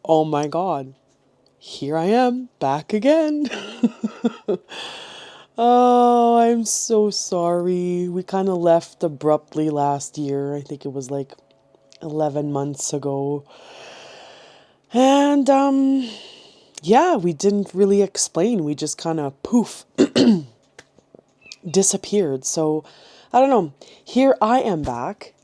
Oh my God, here I am back again. Oh, I'm so sorry. We kind of left abruptly last year. I think it was like 11 months ago. And yeah, we didn't really explain. We just kind of poof disappeared. So I don't know. Here I am back.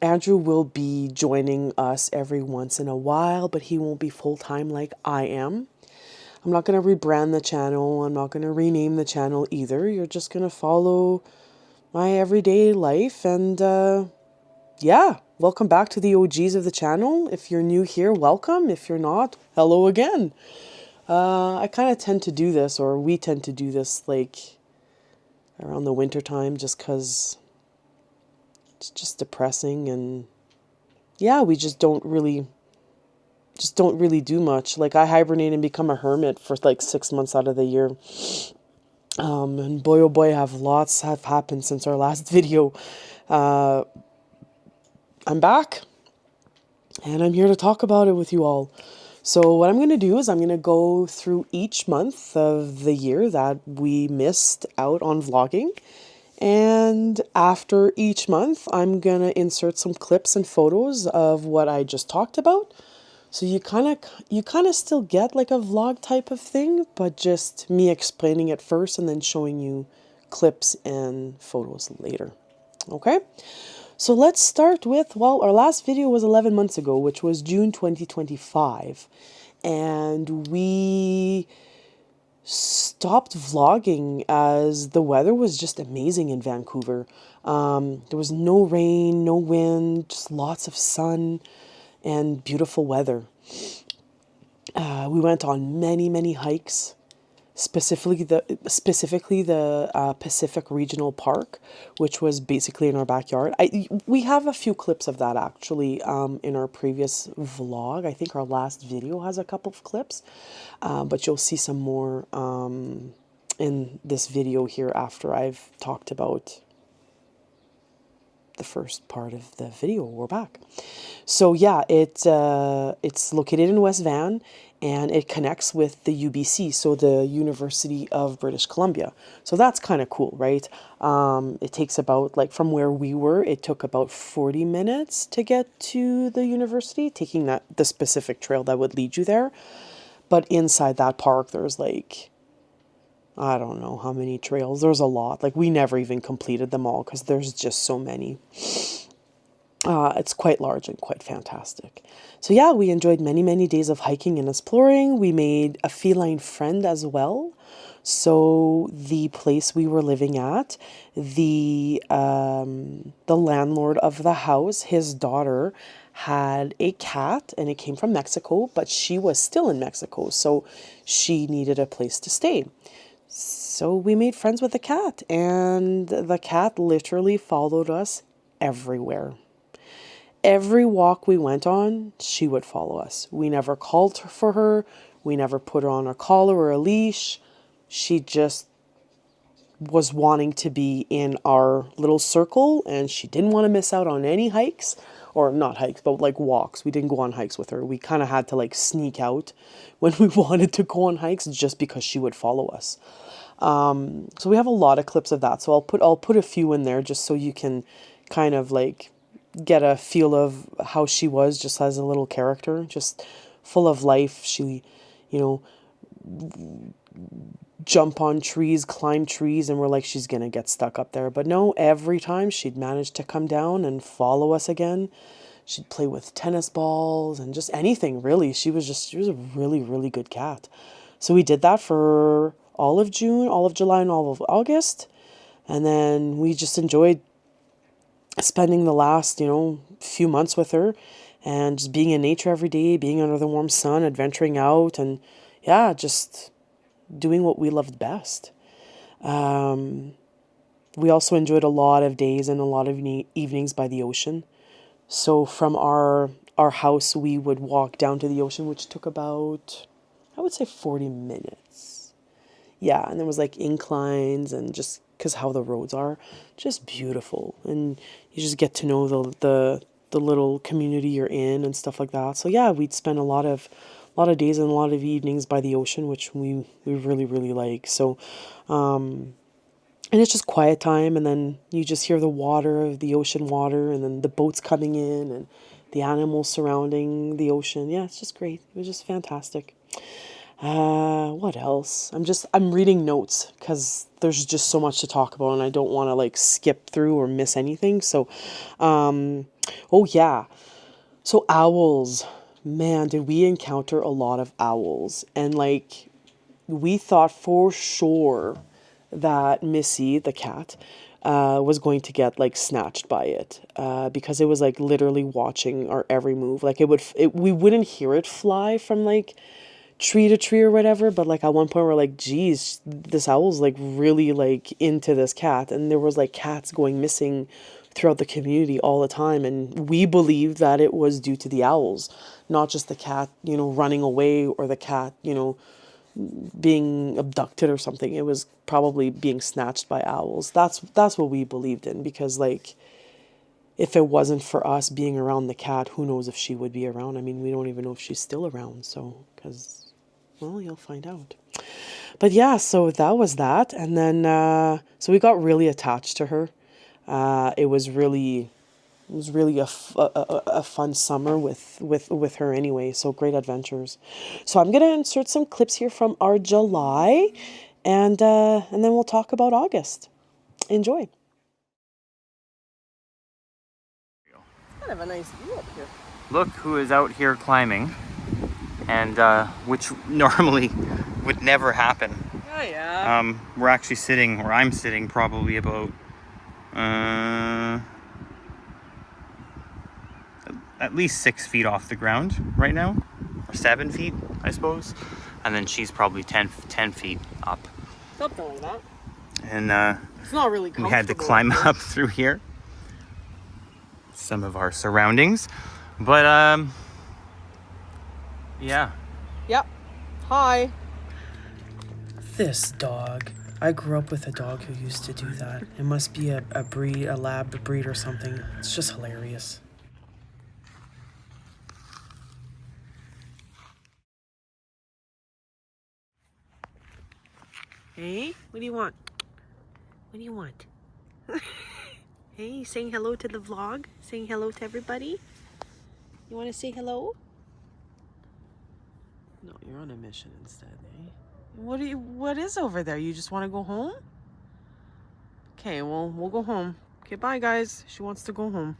Andrew will be joining us every once in a while, but he won't be full time like I am. I'm not going to rebrand the channel. I'm not going to rename the channel either. You're just going to follow my everyday life. And yeah, welcome back to the OGs of the channel. If you're new here, welcome. If you're not, hello again. I kind of tend to do this, or we tend to do this like around the winter time just because it's just depressing. And yeah, we just don't really do much. Like I hibernate and become a hermit for like 6 months out of the year. And boy, oh boy, lots have happened since our last video. I'm back and I'm here to talk about it with you all. So what I'm going to do is I'm going to go through each month of the year that we missed out on vlogging. And after each month, I'm going to insert some clips and photos of what I just talked about. So you kind of still get like a vlog type of thing, but just me explaining it first and then showing you clips and photos later. Okay? So let's start with, well, our last video was 11 months ago, which was June 2025. And we stopped vlogging as the weather was just amazing in Vancouver. There was no rain, no wind, just lots of sun and beautiful weather. We went on many hikes, specifically the Pacific Regional Park, which was basically in our backyard. We have a few clips of that actually in our previous vlog. I think our last video has a couple of clips, but you'll see some more in this video here after I've talked about the first part of the video. We're back. So yeah, it's located in West Van, and it connects with the UBC, so the University of British Columbia. So that's kind of cool, right? It takes about, like from where we were, it took about 40 minutes to get to the university, taking the specific trail that would lead you there. But inside that park, there's like, I don't know how many trails. There's a lot. Like we never even completed them all because there's just so many. It's quite large and quite fantastic. So yeah, we enjoyed many days of hiking and exploring. We made a feline friend as well. So the place we were living at, the landlord of the house, his daughter had a cat, and it came from Mexico, but she was still in Mexico, so she needed a place to stay. So we made friends with the cat, and the cat literally followed us everywhere. Every walk we went on, she would follow us. We never called for her. We never put her on a collar or a leash. She just was wanting to be in our little circle, and she didn't want to miss out on any hikes, or not hikes, but like walks. We didn't go on hikes with her. We kind of had to like sneak out when we wanted to go on hikes just because she would follow us. So we have a lot of clips of that. So I'll put a few in there just so you can kind of like get a feel of how she was just as a little character, just full of life. She, you know, jump on trees, climb trees, and we're like, she's gonna get stuck up there. But no, every time she'd manage to come down and follow us again. She'd play with tennis balls and just anything, really. She was a really good cat. So we did that for all of June, all of July, and all of August. And then we just enjoyed spending the last, few months with her and just being in nature every day, being under the warm sun, adventuring out, and yeah, just doing what we loved best. We also enjoyed a lot of days and a lot of evenings by the ocean. So from our house, we would walk down to the ocean, which took about, I would say 40 minutes. Yeah, and there was like inclines, and just because how the roads are, just beautiful. And you just get to know the little community you're in and stuff like that. So yeah, we'd spend a lot of days and a lot of evenings by the ocean, which we really, really like. So, and it's just quiet time, and then you just hear the water, the ocean water, and then the boats coming in and the animals surrounding the ocean. Yeah, it's just great. It was just fantastic. What else? I'm reading notes because there's just so much to talk about and I don't want to like skip through or miss anything. So, oh yeah. So owls, man, did we encounter a lot of owls? And like, we thought for sure that Missy, the cat, was going to get like snatched by it, because it was like literally watching our every move. Like we wouldn't hear it fly from like tree to tree or whatever, but like at one point we're like, geez, this owl's like really like into this cat. And there was like cats going missing throughout the community all the time, and we believed that it was due to the owls, not just the cat, running away, or the cat, being abducted or something. It was probably being snatched by owls. That's what we believed in, because like, if it wasn't for us being around the cat, who knows if she would be around. I mean, we don't even know if she's still around. So, because, well, you'll find out. But yeah, so that was that. And then, so we got really attached to her. It was really a fun summer with her anyway. So great adventures. So I'm going to insert some clips here from our July, and then we'll talk about August. Enjoy. Kind of a nice view up here. Look who is out here climbing, and which normally would never happen. Oh yeah. We're actually sitting, or I'm sitting, probably about at least 6 feet off the ground right now, or 7 feet, I suppose. And then she's probably 10 feet up. Something like that. And it's not really comfortable. We had to climb up through here. Some of our surroundings, but yeah. Yep. Hi. This dog. I grew up with a dog who used to do that. It must be a breed, a lab breed or something. It's just hilarious. Hey, what do you want? What do you want? Hey, saying hello to the vlog? Saying hello to everybody? You want to say hello? No, you're on a mission instead, eh? What is over there? You just want to go home? Okay, well, we'll go home. Okay, bye guys. She wants to go home.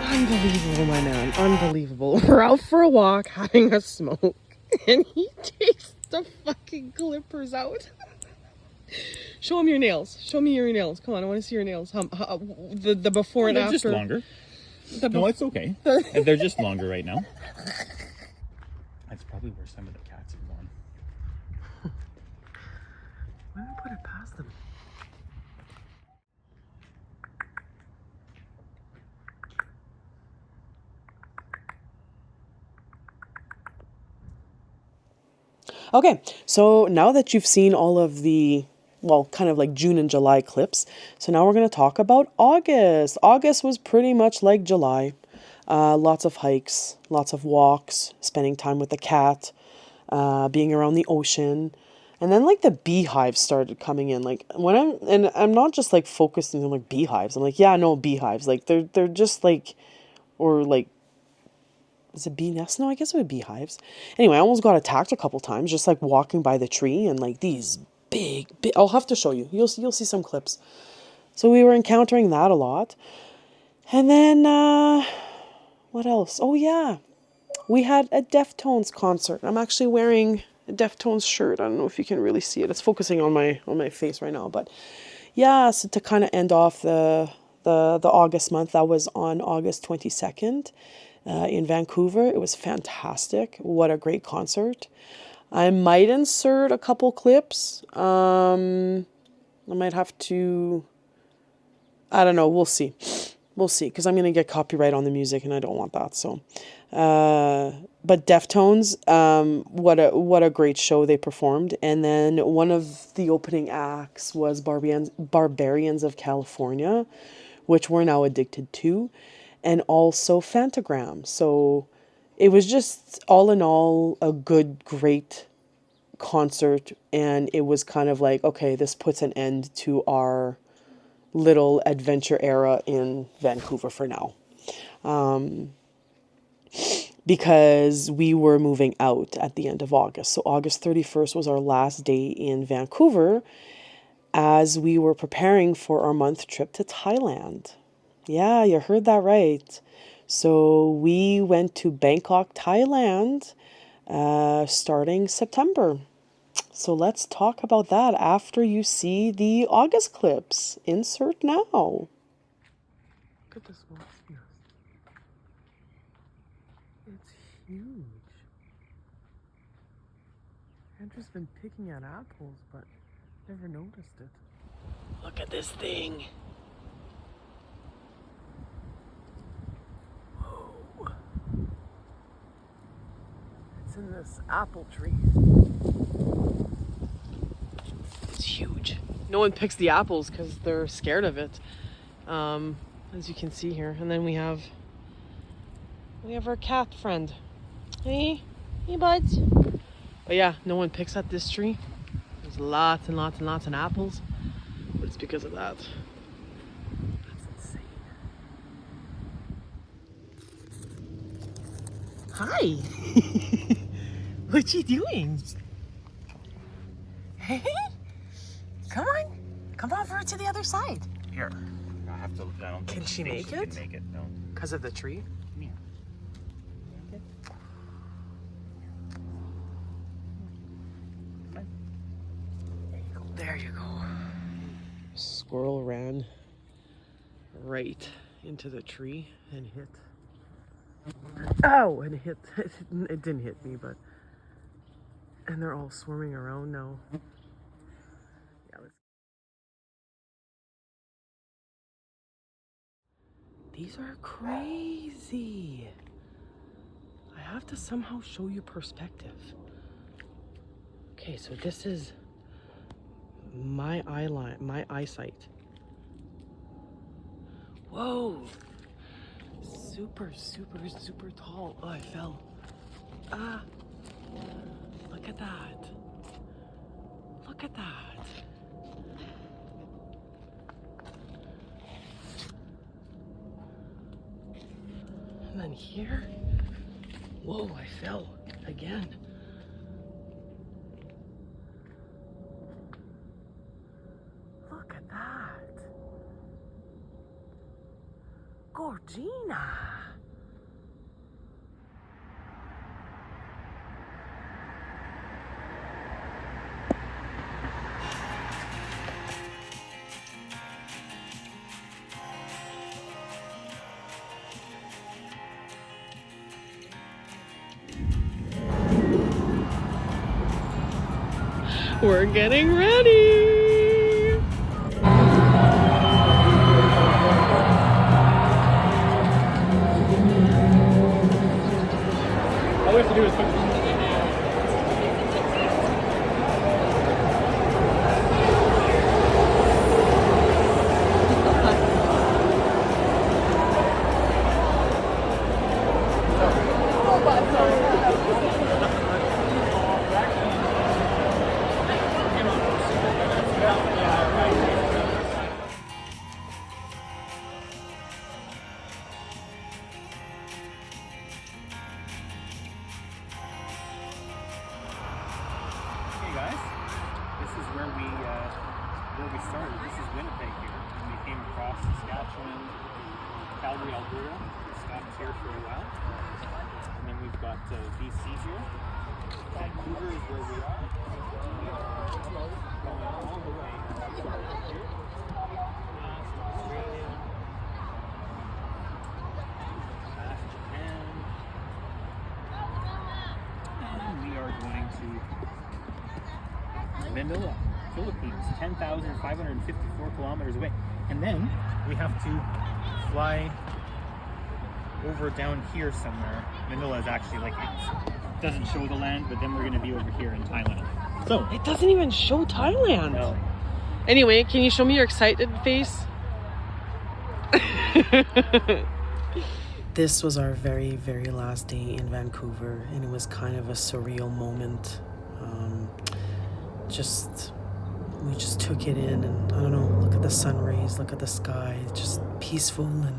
Unbelievable, my man. Unbelievable. We're out for a walk, having a smoke, and he takes the fucking clippers out. Show him your nails. Show me your nails. Come on, I want to see your nails. The before and after. They're just longer. No, it's okay. They're just longer right now. That's probably where some of the cats have gone. Why don't I put it past them? Okay, so now that you've seen all of the well, kind of like June and July clips. So now we're going to talk about August. August was pretty much like July. Lots of hikes, lots of walks, spending time with the cat, being around the ocean. And then like the beehives started coming in. Like I'm not just like focusing on like beehives. I'm like, yeah, no beehives. Like they're just like, or like, is it bee nests? No, I guess it would be beehives. Anyway, I almost got attacked a couple times just like walking by the tree, and like these big, I'll have to show you. You'll see some clips. So we were encountering that a lot. And then what else? Oh yeah. We had a Deftones concert. I'm actually wearing a Deftones shirt. I don't know if you can really see it. It's focusing on my face right now, but yeah, so to kind of end off the August month, that was on August 22nd in Vancouver. It was fantastic. What a great concert. I might insert a couple clips. I might have to, I don't know, we'll see. We'll see, because I'm going to get copyright on the music and I don't want that. So, but Deftones, what a great show they performed. And then one of the opening acts was Barbarians of California, which we're now addicted to, and also Fantagram. So it was just all in all a great concert. And it was kind of like, okay, this puts an end to our little adventure era in Vancouver for now. Because we were moving out at the end of August. So August 31st was our last day in Vancouver as we were preparing for our month trip to Thailand. Yeah, you heard that right. So we went to Bangkok, Thailand, starting September. So let's talk about that after you see the August clips. Insert now. Look at this one. It's huge. Andrew's been picking at apples, but never noticed it. Look at this thing. Whoa. It's in this apple tree. It's huge. No one picks the apples because they're scared of it, as you can see here. And then we have our cat friend. Hey buds. But yeah, no one picks at this tree. There's lots and lots and lots of apples, but it's because of that. That's insane. Hi. What you doing? Hey, come on over to the other side. Here. I have to. I don't think Can she make it? Can make it. No. Because of the tree? Come here. There you go. Squirrel ran right into the tree and hit. Oh, and hit. It didn't hit me, but. And they're all swarming around now. Yeah, these are crazy. I have to somehow show you perspective. Okay, so this is my eyesight. Whoa. Super tall. Oh, I fell. Ah. Look at that. Look at that. And then here. Whoa, I fell again. Look at that. Gorgina. We're getting ready. All we have to do is put this. Calgary, Alberta. Stopped here for a while. And then we've got BC here. Vancouver is where we are. Going all the way here. Past Australia. Past Japan. And we are going to Manila, Philippines, 10,554 kilometers away. And then we have to fly over down here somewhere. Manila is actually like, it doesn't show the land, but then we're going to be over here in Thailand. So It doesn't even show Thailand. no. Anyway, can you show me your excited face? This was our very, very last day in Vancouver, and it was kind of a surreal moment. We just took it in, and I don't know, look at the sun rays, look at the sky, just peaceful, and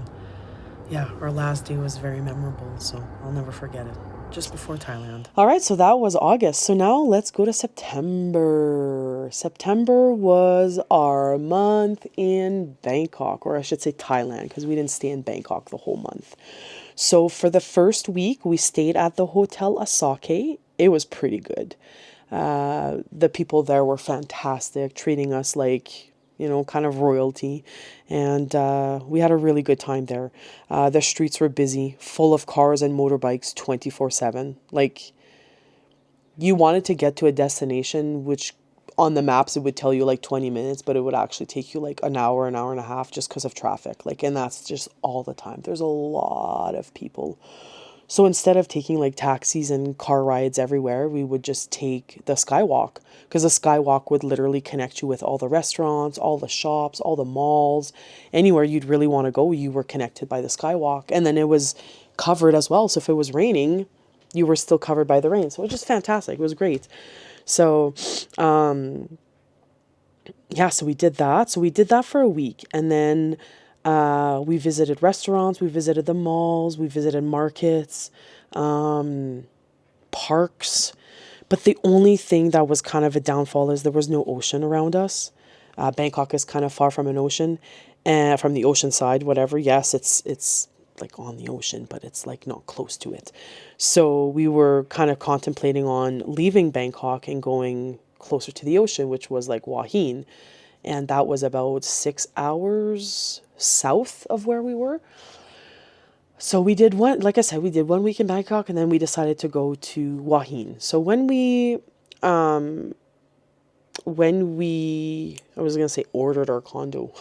yeah, our last day was very memorable, so I'll never forget it. Just before Thailand. All right, so that was August. So now let's go to September. September was our month in Bangkok, or I should say Thailand, because we didn't stay in Bangkok the whole month. So for the first week, we stayed at the Hotel Asake. It was pretty good. The people there were fantastic, treating us like, you know, kind of royalty. And we had a really good time there. The streets were busy, full of cars and motorbikes 24/7. Like, you wanted to get to a destination, which on the maps it would tell you like 20 minutes, but it would actually take you like an hour and a half just because of traffic. Like, and that's just all the time. There's a lot of people. So instead of taking like taxis and car rides everywhere, we would just take the skywalk, because the skywalk would literally connect you with all the restaurants, all the shops, all the malls, anywhere you'd really want to go, you were connected by the skywalk. And then it was covered as well. So if it was raining, you were still covered by the rain. So it was just fantastic. It was great. So, yeah, so we did that. So we did that for a week. And then we visited restaurants, we visited the malls, we visited markets, parks. But the only thing that was kind of a downfall is there was no ocean around us. Bangkok is kind of far from an ocean, and from the ocean side, whatever. Yes, it's like on the ocean, but it's like not close to it. So we were kind of contemplating on leaving Bangkok and going closer to the ocean, which was like Hua Hin. And that was about 6 hours south of where we were. So we did one, like I said, we did 1 week in Bangkok, and then we decided to go to Hua Hin. So when we, I was going to say ordered our condo.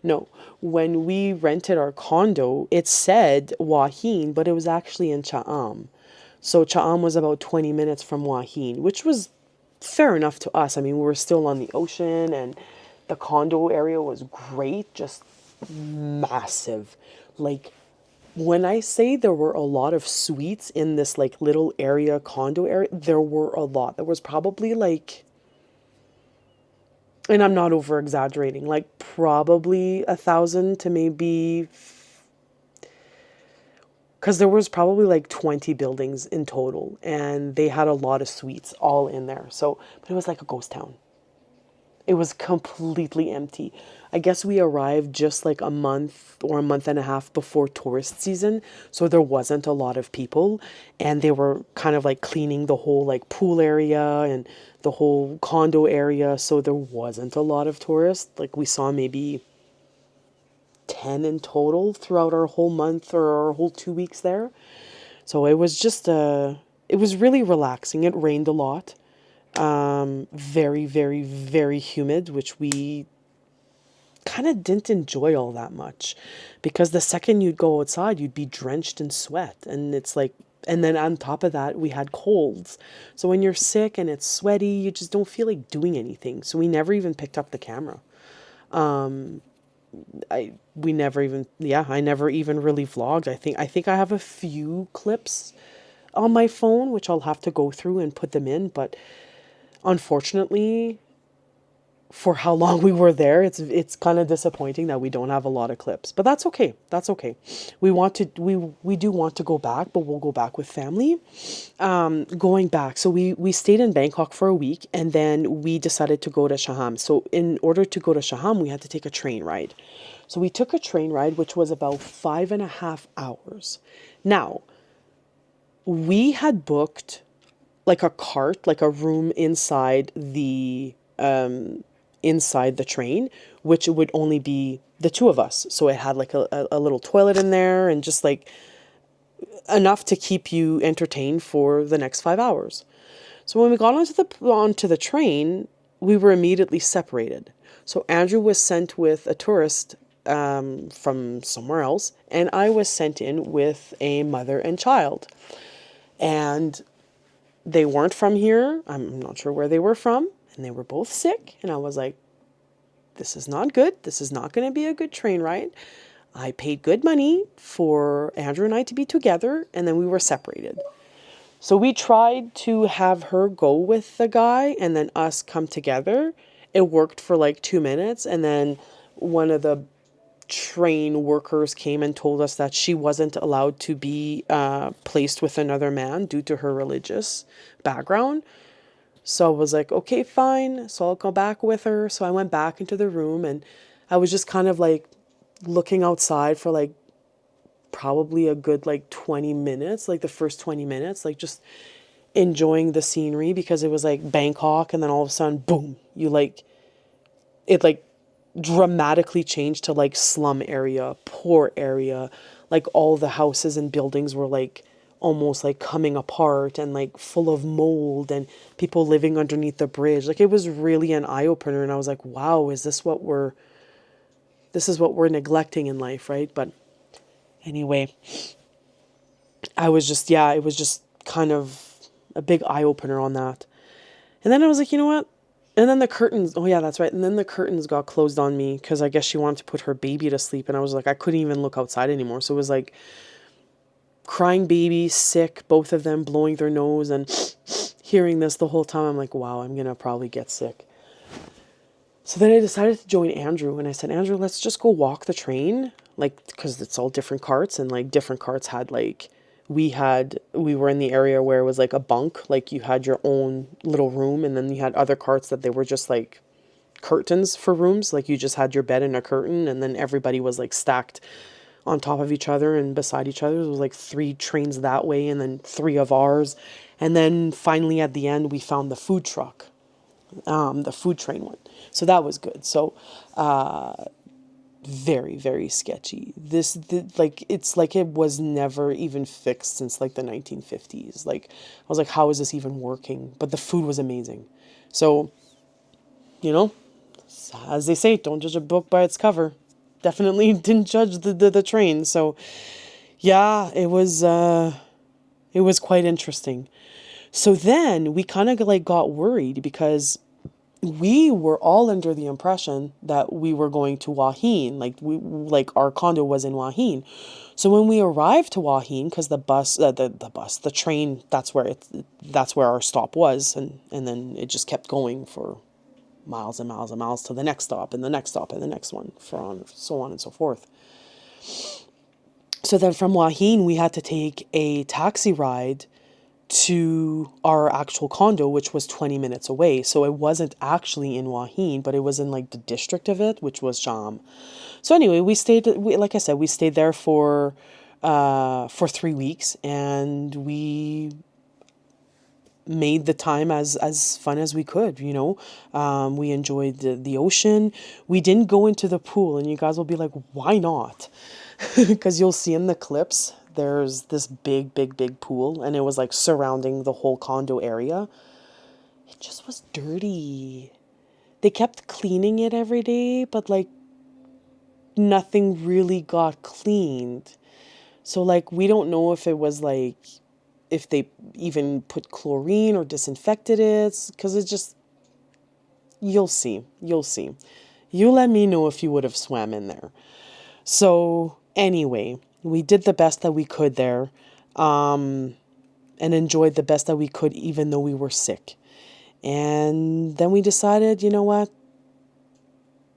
No, when we rented our condo, it said Hua Hin, but it was actually in Cha'am. So Cha'am was about 20 minutes from Hua Hin, which was fair enough to us. I mean, we were still on the ocean, and the condo area was great, just massive. Like, when I say there were a lot of suites in this like little area, condo area, there were a lot. There was probably like, and I'm not over exaggerating, like probably 1,000 to maybe, because there was probably like 20 buildings in total, and they had a lot of suites all in there. So, but it was like a ghost town. It was completely empty. I guess we arrived just like a month or a month and a half before tourist season, so there wasn't a lot of people, and they were kind of like cleaning the whole like pool area and the whole condo area, so there wasn't a lot of tourists. Like, we saw maybe 10 in total throughout our whole month or our whole 2 weeks there. So it was just it was really relaxing. It rained a lot. Very, very, very humid, which we kind of didn't enjoy all that much, because the second you'd go outside, you'd be drenched in sweat. And it's like, and then on top of that, we had colds. So when you're sick and it's sweaty, you just don't feel like doing anything. So we never even picked up the camera. I never even really vlogged. I think I have a few clips on my phone, which I'll have to go through and put them in, but unfortunately, for how long we were there. It's kind of disappointing that we don't have a lot of clips, but that's okay. That's okay. We do want to go back, but we'll go back with family. Going back, so we stayed in Bangkok for a week, and then we decided to go to Shaham. So in order to go to Shaham, we had to take a train ride. So we took a train ride, which was about 5.5 hours. Now, we had booked like a cart, like a room inside the train, which would only be the two of us. So it had like a little toilet in there, and just like enough to keep you entertained for the next 5 hours. So when we got onto the train, we were immediately separated. So Andrew was sent with a tourist from somewhere else, and I was sent in with a mother and child. And they weren't from here. I'm not sure where they were from, and they were both sick. And I was like, this is not good. This is not going to be a good train ride. I paid good money for Andrew and I to be together, and then we were separated. So we tried to have her go with the guy and then us come together. It worked for like 2 minutes, and then one of the train workers came and told us that she wasn't allowed to be placed with another man due to her religious background. So I was like, okay, fine. So I'll go back with her. So I went back into the room, and I was just kind of like looking outside for like probably a good like 20 minutes, like the first 20 minutes, like just enjoying the scenery, because it was like Bangkok, and then all of a sudden, boom, it like dramatically changed to like slum area, poor area. Like all the houses and buildings were like almost like coming apart and like full of mold, and people living underneath the bridge. Like it was really an eye opener, and I was like, wow, this is what we're neglecting in life, right? But anyway, it was just kind of a big eye opener on that. And then I was like, you know what? And then the curtains, oh yeah, that's right. And then the curtains got closed on me because I guess she wanted to put her baby to sleep. And I was like, I couldn't even look outside anymore. So it was like crying baby, sick, both of them blowing their nose and hearing this the whole time. I'm like, wow, I'm going to probably get sick. So then I decided to join Andrew, and I said, Andrew, let's just go walk the train. Like, because it's all different carts, and like different carts had like, we were in the area where it was like a bunk, like you had your own little room, and then you had other carts that they were just like curtains for rooms. Like you just had your bed and a curtain, and then everybody was like stacked on top of each other and beside each other. It was like 3 trains that way, and then 3 of ours. And then finally at the end, we found the food truck, the food train one. So that was good. So, very, very sketchy. It's like it was never even fixed since like the 1950s. Like, I was like, how is this even working? But the food was amazing. So, you know, as they say, don't judge a book by its cover. Definitely didn't judge the train. So, yeah, it was quite interesting. So then we kind of like got worried because we were all under the impression that we were going to Wahin, like our condo was in Wahin. So when we arrived to Wahin, because the train, that's where our stop was, and then it just kept going for miles and miles and miles to the next stop and the next stop and the next one, so on and so forth. So then from Wahin, we had to take a taxi ride to our actual condo, which was 20 minutes away. So it wasn't actually in Wahin, but it was in like the district of it, which was Sham. So anyway, like I said, we stayed there for 3 weeks, and we made the time as fun as we could, you know. We enjoyed the ocean. We didn't go into the pool, and you guys will be like, why not? Because you'll see in the clips, there's this big, big, big pool, and it was like surrounding the whole condo area. It just was dirty. They kept cleaning it every day, but like nothing really got cleaned. So like we don't know if it was like, if they even put chlorine or disinfected it, because it's just, you'll see. You let me know if you would have swam in there. So anyway, we did the best that we could there, and enjoyed the best that we could, even though we were sick. And then we decided, you know what?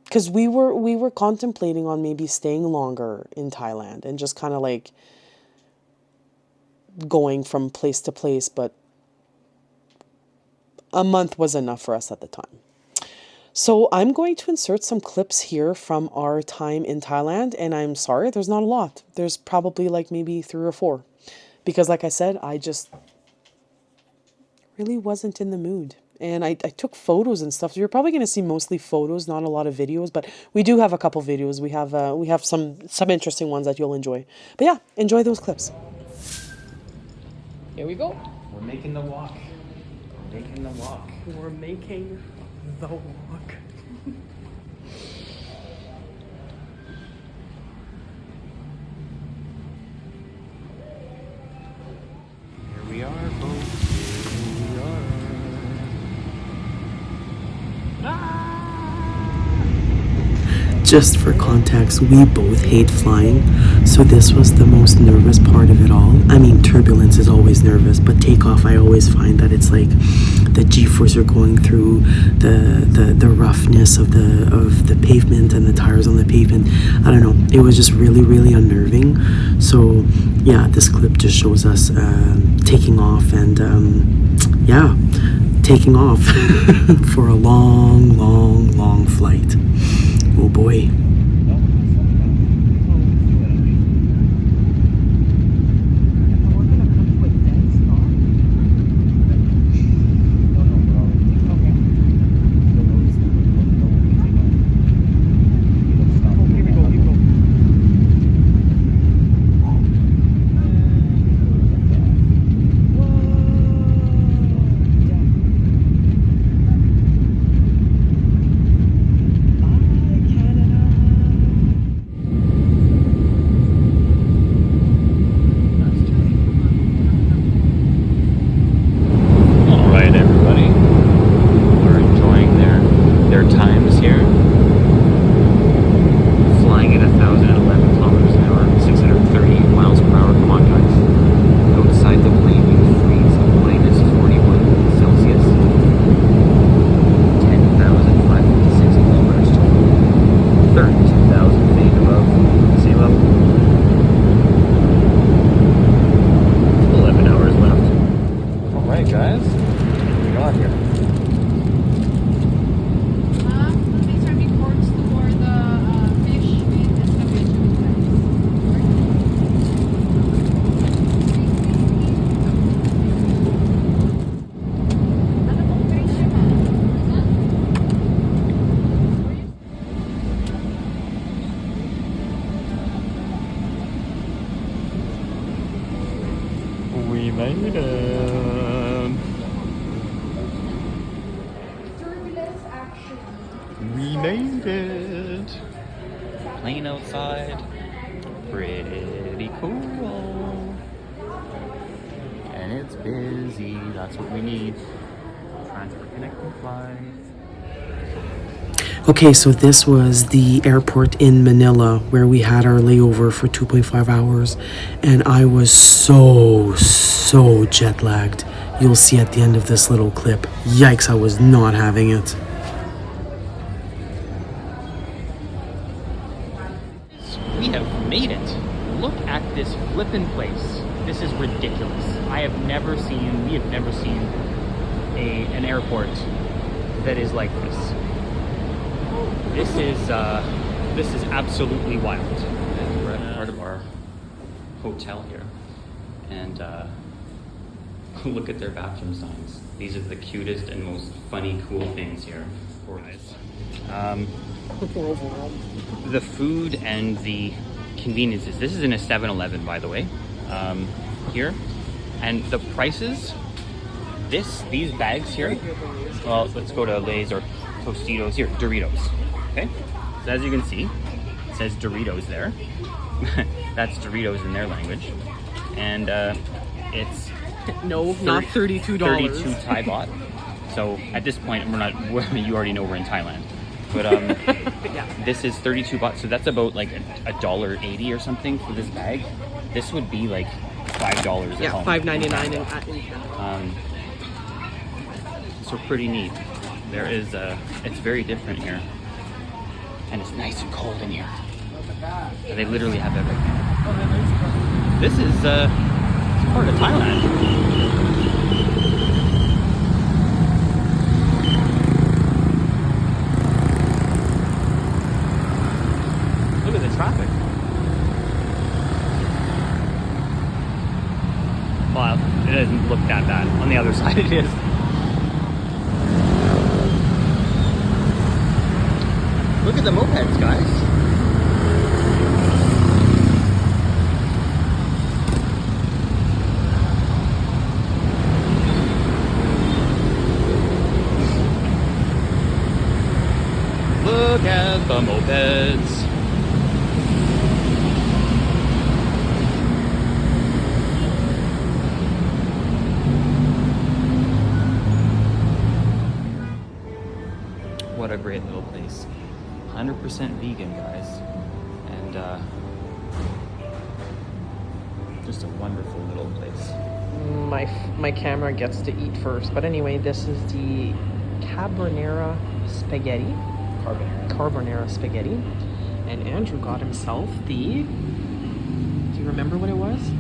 because we were contemplating on maybe staying longer in Thailand and just kind of like going from place to place, but a month was enough for us at the time. So I'm going to insert some clips here from our time in Thailand, and I'm sorry, there's not a lot. There's probably like maybe 3 or 4, because like I said, I just really wasn't in the mood. And I took photos and stuff. So you're probably going to see mostly photos, not a lot of videos, but we do have a couple videos. We have some interesting ones that you'll enjoy. But yeah, enjoy those clips. Here we go. We're making the walk. We're making the walk. We're making the walk. Here we are, folks. Here we are. Just for context, we both hate flying, so this was the most nervous part of it all. I mean, turbulence is always nervous, but takeoff, I always find that it's like the G-force are going through the roughness of the pavement and the tires on the pavement. I don't know. It was just really, really unnerving. So yeah, this clip just shows us taking off and yeah, taking off for a long, long, long flight. Oh boy. We made it. We made it. Plane outside. Pretty cool. And it's busy. That's what we need. Transfer, connect, and fly. Okay, so this was the airport in Manila where we had our layover for 2.5 hours, and I was so jet lagged. You'll see at the end of this little clip. Yikes, I was not having it. We have made it. Look at this flippin' place. This is ridiculous. We have never seen an airport that is like this. This is absolutely wild. And we're at part of our hotel here, and look at their bathroom signs. These are the cutest and most funny, cool things here. The food and the conveniences. This is in a 7-Eleven, by the way, here, and the prices. These bags here. Well, let's go to Lay's or Tostitos here. Doritos. Okay, so as you can see, it says Doritos there. That's Doritos in their language, and it's not $32. 32 Thai baht. So at this point, we're not. You already know we're in Thailand, but Yeah. this is 32 baht. So that's about like $1.80 or something for this bag. This would be like $5 at Yeah, home. $5.99 in Canada. So pretty neat. There is it's very different here. And it's nice and cold in here. They literally have everything. This is it's part of Thailand. Look at the traffic. Well, it doesn't look that bad. On the other side it is. Look at the mopeds, guys. Look at the mopeds. What a great little place. 100% vegan, guys. And just a wonderful little place. My camera gets to eat first, but anyway, this is the carbonara spaghetti. Carbonara spaghetti. And Andrew got himself the... Do you remember what it was?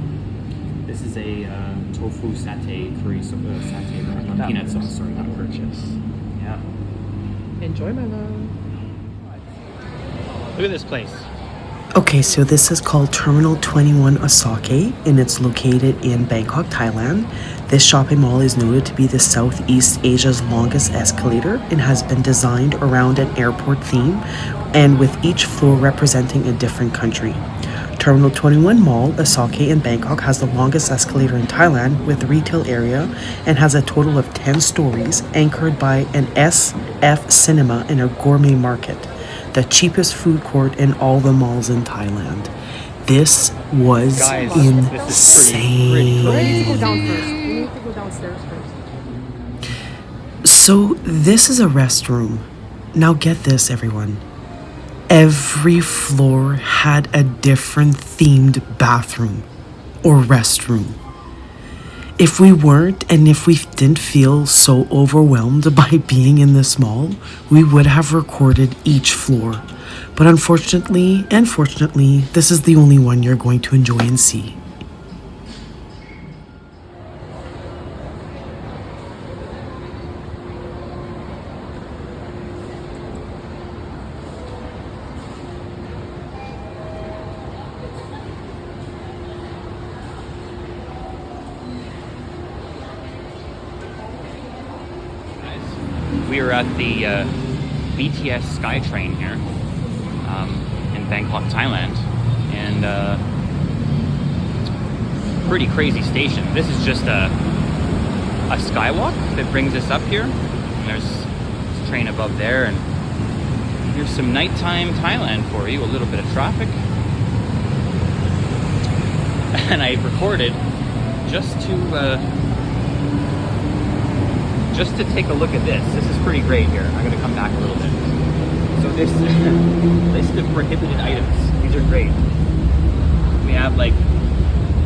This is a tofu satay curry satay peanut sauce. Sorry, not purchase. Yeah. Enjoy, my love. Look at this place. Okay, so this is called Terminal 21 Osake, and it's located in Bangkok, Thailand. This shopping mall is noted to be the Southeast Asia's longest escalator and has been designed around an airport theme, and with each floor representing a different country. Terminal 21 Mall, Osake in Bangkok, has the longest escalator in Thailand with a retail area and has a total of 10 stories, anchored by an SF cinema and a gourmet market, the cheapest food court in all the malls in Thailand. This was Guys, insane. this is pretty We need to go down first. We need to go downstairs first. So this is a restroom. Now get this, everyone. Every floor had a different themed bathroom or restroom. If we weren't and if we didn't feel so overwhelmed by being in this mall, we would have recorded each floor. But unfortunately and fortunately, this is the only one you're going to enjoy and see. We are at the BTS SkyTrain here in Bangkok, Thailand, and pretty crazy station. This is just a skywalk that brings us up here. And there's this train above there, and here's some nighttime Thailand for you. A little bit of traffic, and I recorded just to take a look at this. This is pretty great here. I'm going to come back a little bit. So this list of prohibited items. These are great. We have like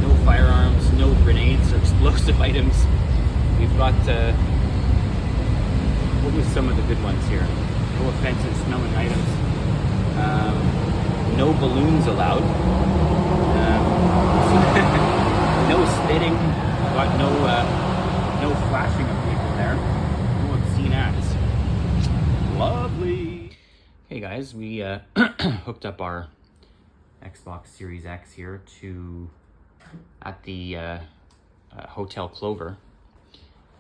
no firearms, no grenades or explosive items. We've got what was some of the good ones here? No offensive smelling items. No balloons allowed. No spitting. Got no flashing of people there. No obscene acts. Lovely. Hey guys, we hooked up our Xbox Series X here at the Hotel Clover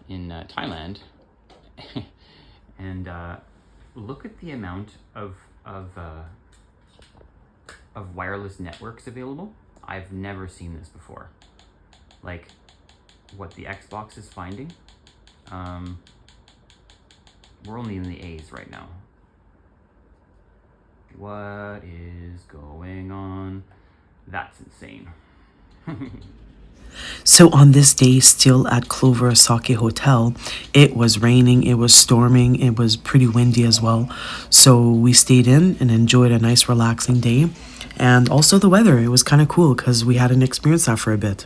in Thailand, and look at the amount of wireless networks available. I've never seen this before. Like what the Xbox is finding. We're only in the A's right now. What is going on? That's insane. So on this day, still at Clover Osake Hotel, it was raining, it was storming, it was pretty windy as well. So we stayed in and enjoyed a nice relaxing day. And also the weather, it was kind of cool because we hadn't experienced that for a bit.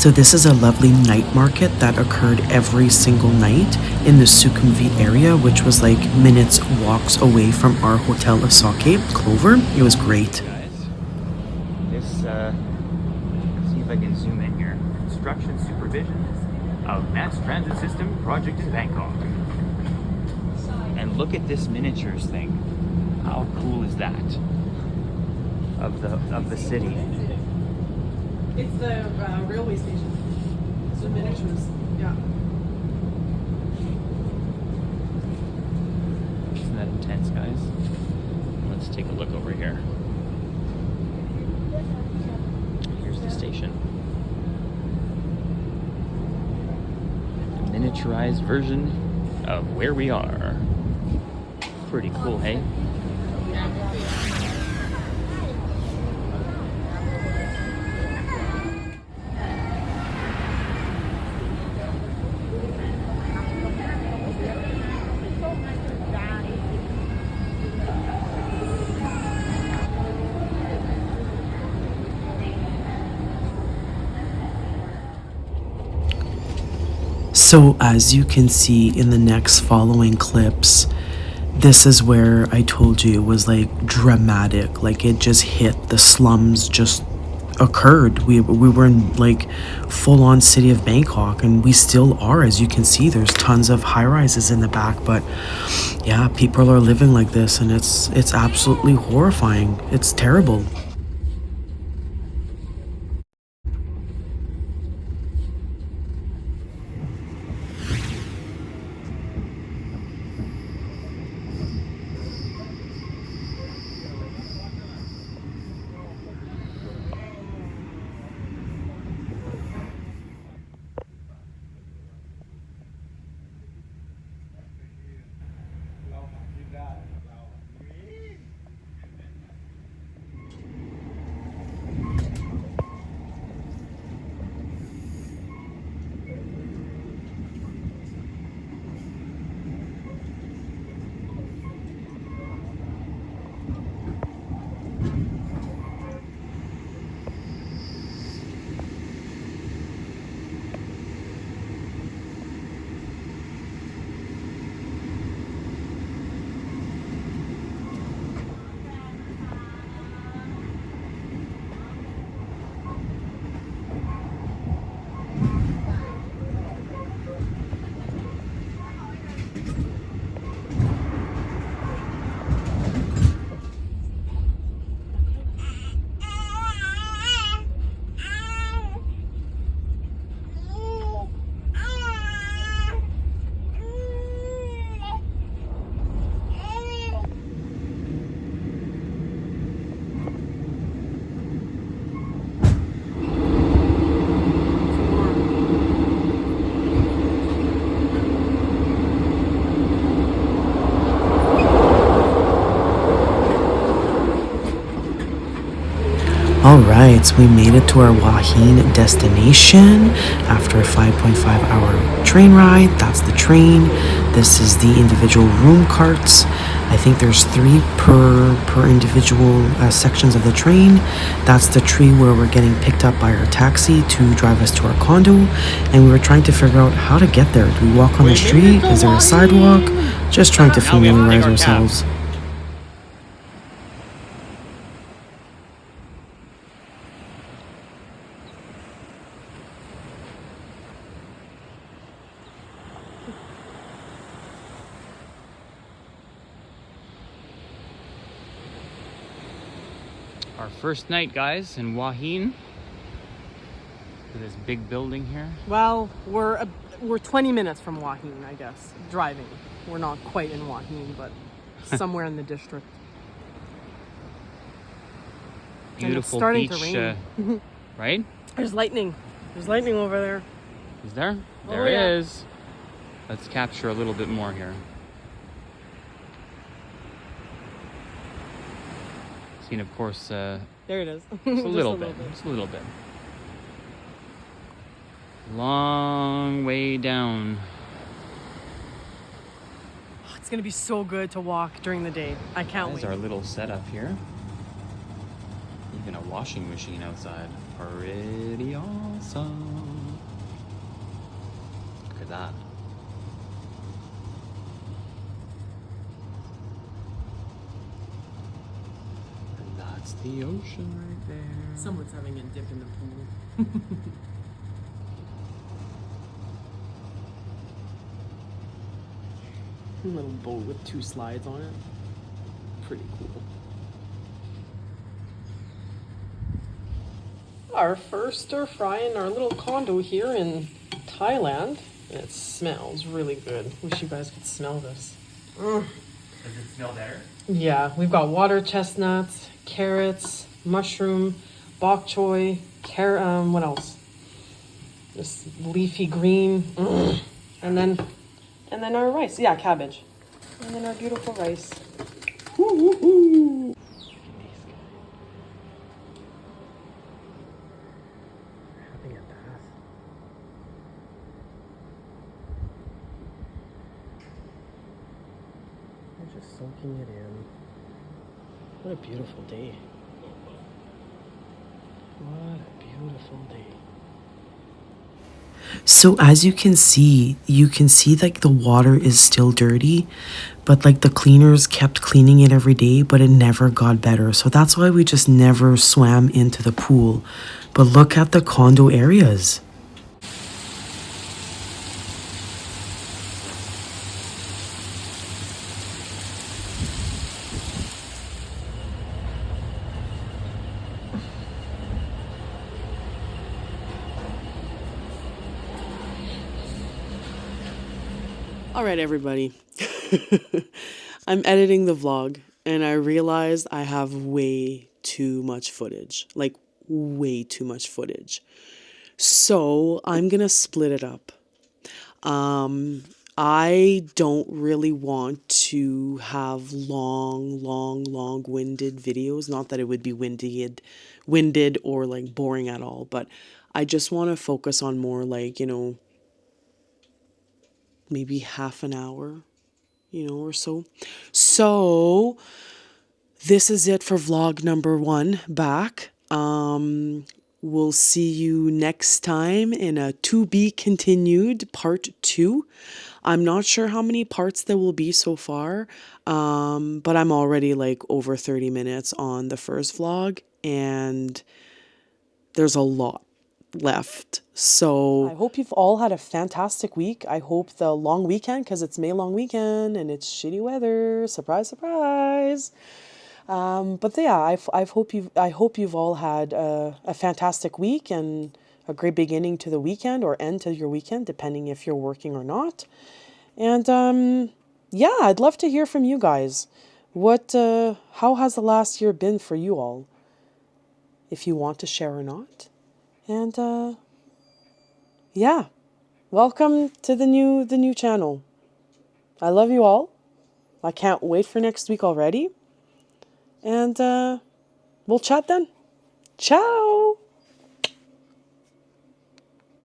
So this is a lovely night market that occurred every single night in the Sukhumvit area, which was like minutes walks away from our hotel Asake, Clover. It was great. Guys, this, see if I can zoom in here. Construction supervision of mass transit system project in Bangkok. And look at this miniatures thing. How cool is that? Of the city. It's the railway station. It's the miniatures. Yeah. Isn't that intense, guys? Let's take a look over here. Here's the station. A miniaturized version of where we are. Pretty cool, hey? So as you can see in the next following clips, this is where I told you it was like dramatic. Like it just hit, the slums just occurred. We were in like full on city of Bangkok, and we still are. As you can see, there's tons of high rises in the back, but yeah, people are living like this, and it's absolutely horrifying. It's terrible. Alright, so we made it to our Wahin destination after a 5.5 hour train ride. That's the train. This is the individual room carts. I think there's 3 per individual sections of the train. That's the tree where we're getting picked up by our taxi to drive us to our condo. And we were trying to figure out how to get there. Do we walk on the street? Is there a sidewalk? Just trying to familiarize ourselves. Our first night, guys, in Wahin. This big building here. Well, we're 20 minutes from Wahin, I guess, driving. We're not quite in Wahin, but somewhere in the district. Beautiful starting beach, to rain. right? There's lightning. There's lightning over there. Is there? There it is. Let's capture a little bit more here. Seen, of course, there it is. just a little bit. Just a little bit. Long way down. It's gonna be so good to walk during the day. I can't wait. There's our little setup here. Even a washing machine outside. Pretty awesome. that. And that's the ocean right there. Someone's having a dip in the pool. A little boat with 2 slides on it. Pretty cool. Our first stir fry in our little condo here in Thailand. And it smells really good. Wish you guys could smell this. Does it smell better? Yeah, we've got water chestnuts, carrots, mushroom, bok choy, what else? This leafy green, and then our rice. Yeah, cabbage, and then our beautiful rice. Woo-hoo-hoo. Having a bath. They're just soaking it in. What a beautiful day. What a beautiful day. So as you can see like the water is still dirty, but like the cleaners kept cleaning it every day, but it never got better. So that's why we just never swam into the pool. But look at the condo areas. All right, everybody. I'm editing the vlog and I realized I have way too much footage, like way too much footage. So I'm gonna split it up. I don't really want to have long-winded videos. Not that it would be winded or like boring at all, but I just want to focus on more like, maybe half an hour, or so. So this is it for vlog number 1 back. We'll see you next time in a to be continued part 2. I'm not sure how many parts there will be so far, but I'm already like over 30 minutes on the first vlog and there's a lot left. So I hope you've all had a fantastic week. I hope the long weekend, because it's May long weekend and it's shitty weather. Surprise, surprise. But yeah, I hope you've all had a fantastic week and a great beginning to the weekend or end to your weekend, depending if you're working or not. And yeah, I'd love to hear from you guys. How has the last year been for you all? If you want to share or not. And yeah, welcome to the new channel. I love you all. I can't wait for next week already. And we'll chat then. Ciao.